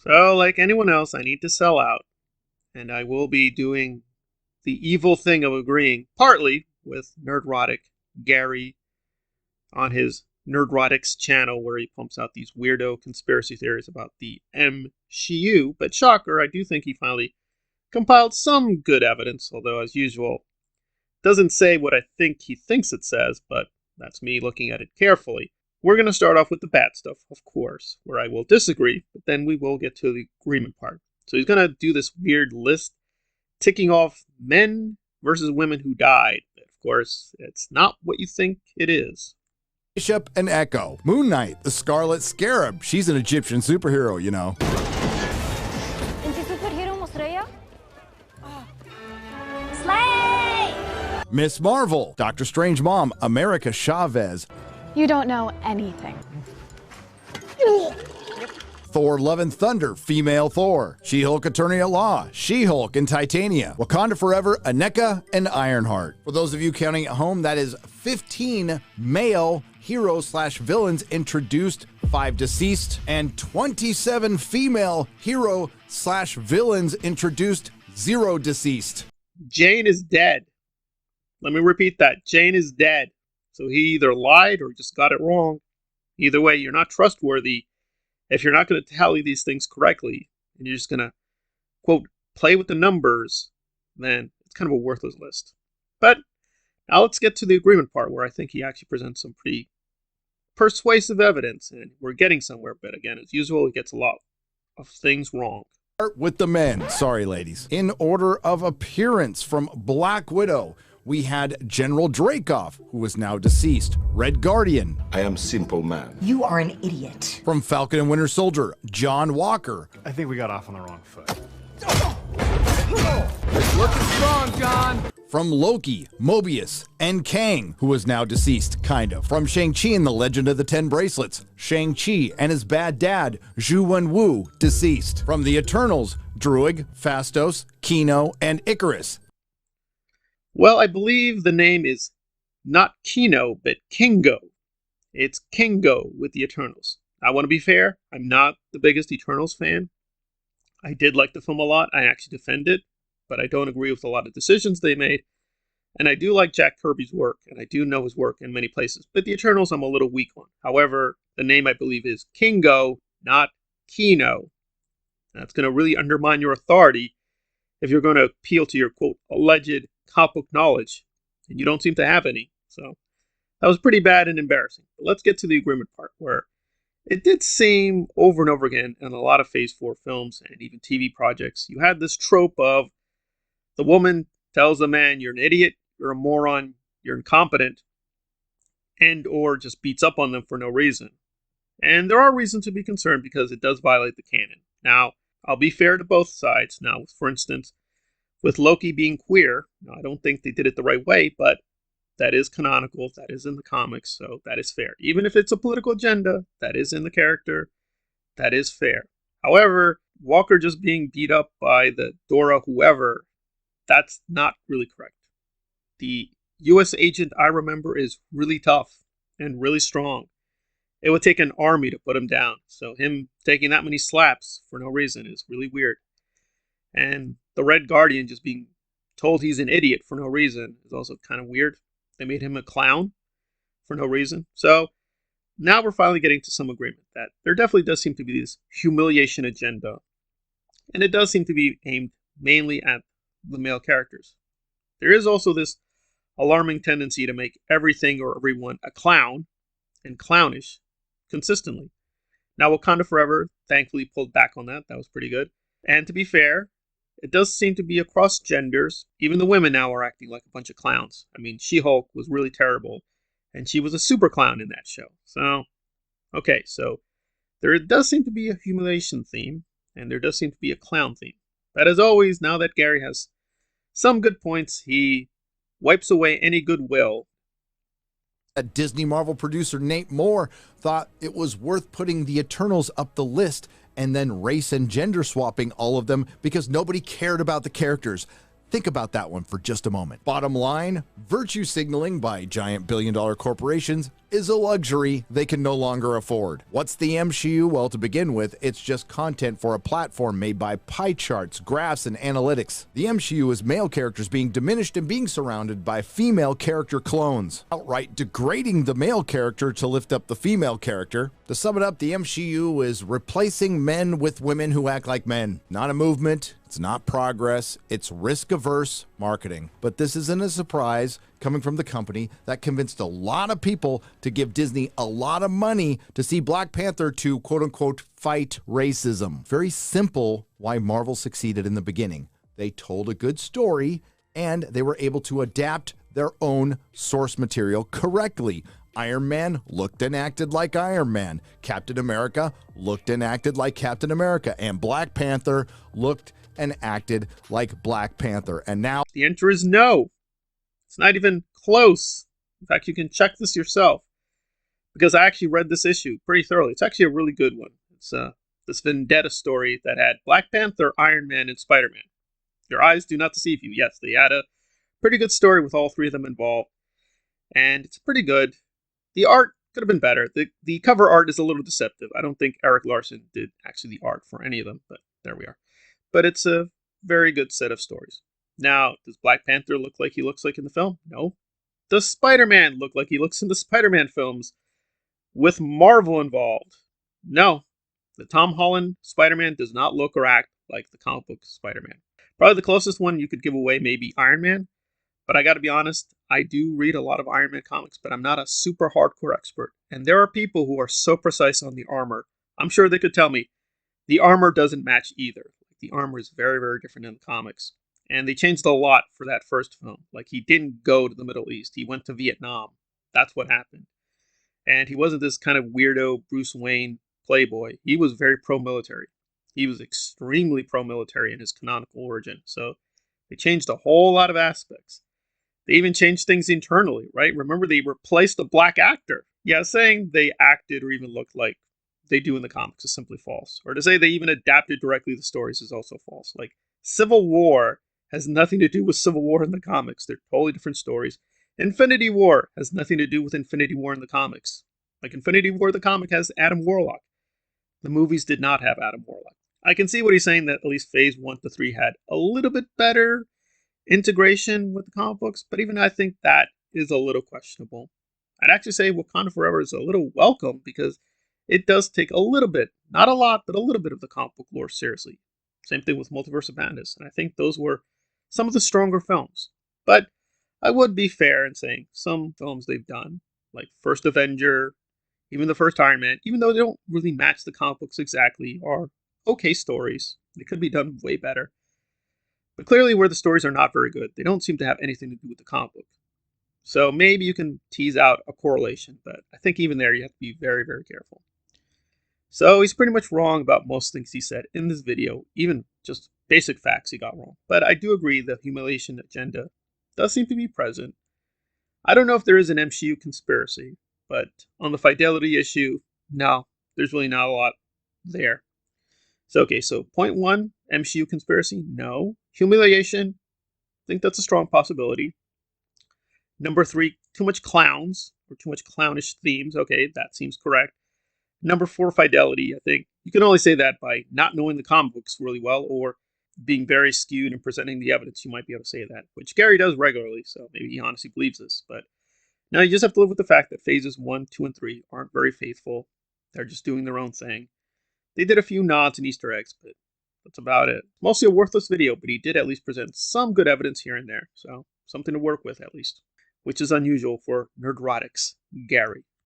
So, like anyone else, I need to sell out, and I will be doing the evil thing of agreeing partly with Nerdrotic Gary on his Nerdrotics channel, where he pumps out these weirdo conspiracy theories about the MCU. But shocker, I do think he finally compiled some good evidence, although, as usual, doesn't say what I think he thinks it says, but that's me looking at it carefully. We're going to start off with the bad stuff, of course, where I will disagree, but then we will get to the agreement part. So he's going to do this weird list, ticking off men versus women who died. Of course, it's not what you think it is. Bishop and Echo. Moon Knight, the Scarlet Scarab. She's an Egyptian superhero, you know. Slay! Miss Marvel, Doctor Strange mom, America Chavez. You don't know anything. Thor Love and Thunder, female Thor. She-Hulk Attorney at Law, She-Hulk and Titania. Wakanda Forever, Aneka and Ironheart. For those of you counting at home, that is 15 male hero/villains introduced, 5 deceased, and 27 female hero/villains introduced, 0 deceased. Jane is dead. Let me repeat that. Jane is dead. So he either lied or just got it wrong. Either way, you're not trustworthy if you're not going to tally these things correctly and you're just going to, quote, play with the numbers, then it's kind of a worthless list. But now let's get to the agreement part, where I think he actually presents some pretty persuasive evidence, and we're getting somewhere. But again, as usual, he gets a lot of things wrong. Start with the men. Sorry, ladies. In order of appearance, from Black Widow, we had General Dreykov, who is now deceased. Red Guardian. I am simple man. You are an idiot. From Falcon and Winter Soldier, John Walker. I think we got off on the wrong foot. Looking strong, John. From Loki, Mobius, and Kang, who is now deceased, kind of. From Shang-Chi and the Legend of the Ten Bracelets, Shang-Chi and his bad dad, Zhu Wenwu, deceased. From the Eternals, Druig, Phastos, Kino, and Icarus. Well, I believe the name is not Kino, but Kingo. It's Kingo with the Eternals. I want to be fair. I'm not the biggest Eternals fan. I did like the film a lot. I actually defend it, but I don't agree with a lot of decisions they made. And I do like Jack Kirby's work, and I do know his work in many places. But the Eternals I'm a little weak on. However, the name I believe is Kingo, not Kino. That's going to really undermine your authority if you're going to appeal to your, quote, alleged comic book knowledge, and you don't seem to have any. So that was pretty bad and embarrassing. But let's get to the agreement part, where it did seem over and over again in a lot of Phase 4 films and even TV projects, you had this trope of the woman tells the man, you're an idiot, you're a moron, you're incompetent, and or just beats up on them for no reason. And there are reasons to be concerned because it does violate the canon. Now, I'll be fair to both sides. Now, for instance, with Loki being queer, I don't think they did it the right way, but that is canonical, that is in the comics, so that is fair. Even if it's a political agenda, that is in the character, that is fair. However, Walker just being beat up by the Dora whoever, that's not really correct. The US agent I remember is really tough and really strong. It would take an army to put him down, so him taking that many slaps for no reason is really weird. And the Red Guardian just being told he's an idiot for no reason is also kind of weird. They made him a clown for no reason. So now we're finally getting to some agreement that there definitely does seem to be this humiliation agenda. And it does seem to be aimed mainly at the male characters. There is also this alarming tendency to make everything or everyone a clown and clownish consistently. Now Wakanda Forever thankfully pulled back on that. That was pretty good. And to be fair, it does seem to be across genders. Even the women now are acting like a bunch of clowns. I mean, She-Hulk was really terrible, and she was a super clown in that show. So, okay, so there does seem to be a humiliation theme, and there does seem to be a clown theme. But as always, now that Gary has some good points, he wipes away any goodwill. Disney Marvel producer Nate Moore thought it was worth putting the Eternals up the list and then race and gender swapping all of them because nobody cared about the characters. Think about that one for just a moment. Bottom line, virtue signaling by giant billion-dollar corporations is a luxury they can no longer afford. What's the MCU? Well, to begin with, it's just content for a platform made by pie charts, graphs, and analytics. The MCU is male characters being diminished and being surrounded by female character clones, outright degrading the male character to lift up the female character. To sum it up, the MCU is replacing men with women who act like men. Not a movement. It's not progress, it's risk-averse marketing. But this isn't a surprise coming from the company that convinced a lot of people to give Disney a lot of money to see Black Panther to quote-unquote fight racism. Very simple why Marvel succeeded in the beginning. They told a good story and they were able to adapt their own source material correctly. Iron Man looked and acted like Iron Man. Captain America looked and acted like Captain America. And Black Panther looked and acted like Black Panther. And now The answer is no. It's not even close. In fact, you can check this yourself because I actually read this issue pretty thoroughly. It's actually a really good one. It's this vendetta story that had Black Panther, Iron Man, and Spider-Man. Your eyes do not deceive you. Yes, they had a pretty good story with all three of them involved, and it's pretty good. The art could have been better. The cover art is a little deceptive. I don't think Eric Larson did actually the art for any of them, but there we are. But it's a very good set of stories. Now, does Black Panther look like he looks like in the film? No. Does Spider-Man look like he looks in the Spider-Man films with Marvel involved? No. The Tom Holland Spider-Man does not look or act like the comic book Spider-Man. Probably the closest one you could give away may be Iron Man, but I gotta be honest, I do read a lot of Iron Man comics, but I'm not a super hardcore expert. And there are people who are so precise on the armor, I'm sure they could tell me the armor doesn't match either. The armor is very, very different in the comics. And they changed a lot for that first film. Like, he didn't go to the Middle East. He went to Vietnam. That's what happened. And he wasn't this kind of weirdo Bruce Wayne playboy. He was very pro-military. He was extremely pro-military in his canonical origin. So they changed a whole lot of aspects. They even changed things internally, right? Remember, they replaced a black actor. Yeah, saying they acted or even looked like they do in the comics is simply false. Or to say they even adapted directly the stories is also false. Like, Civil War has nothing to do with Civil War in the comics. They're totally different stories. Infinity War has nothing to do with Infinity War in the comics. Like, Infinity War, the comic has Adam Warlock. The movies did not have Adam Warlock. I can see what he's saying, that at least phase 1 to 3 had a little bit better integration with the comic books, but even I think that is a little questionable. I'd actually say Wakanda Forever is a little welcome because it does take a little bit, not a lot, but a little bit of the comic book lore seriously. Same thing with Multiverse of Madness, and I think those were some of the stronger films. But I would be fair in saying some films they've done, like First Avenger, even the first Iron Man, even though they don't really match the comic books exactly, are okay stories. They could be done way better. But clearly where the stories are not very good, they don't seem to have anything to do with the comic book. So maybe you can tease out a correlation, but I think even there you have to be very, very careful. So he's pretty much wrong about most things he said in this video, even just basic facts he got wrong. But I do agree the humiliation agenda does seem to be present. I don't know if there is an MCU conspiracy, but on the fidelity issue, no, there's really not a lot there. So, okay, so point 1, MCU conspiracy, no. Humiliation, I think that's a strong possibility. Number 3, too much clowns, or too much clownish themes, okay, that seems correct. Number 4, fidelity, I think you can only say that by not knowing the comic books really well, or being very skewed and presenting the evidence, you might be able to say that, which Gary does regularly, so maybe he honestly believes this, but now you just have to live with the fact that phases 1, 2, and 3 aren't very faithful. They're just doing their own thing. They did a few nods and Easter eggs, but that's about it. Mostly a worthless video, but he did at least present some good evidence here and there, so something to work with at least, which is unusual for Nerdrotics, Gary.